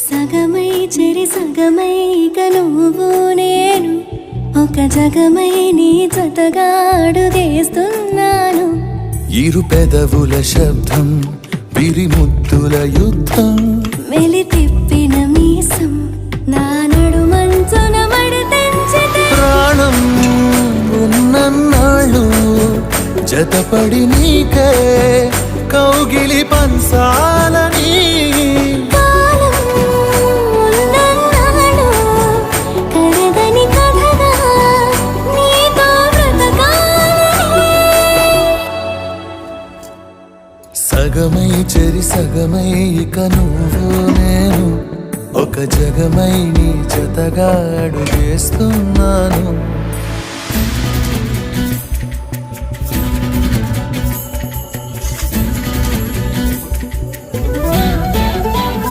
సగమై చెరి సగమై ఇక నువ్వు నేను ఒక జగమై నీ జతగా అడుగేస్తున్నాను. ఇరు పెదవుల శబ్దం విరిముద్దుల యుద్ధం మెలి తిప్పిన మీసం నా నడుమంచున మడతెంచితే ప్రాణం ఉన్నన్నాళ్ళు జతపడి నీకే కౌగిలి పంచాలని కాలం ఉన్నన్నాడు కరగని కథగా నీతో బ్రతకాలని. సగమై చెరి సగమై ఇక నువ్వు నేను ఒక జగమై నీ జతగా అడుగేస్తున్నాను.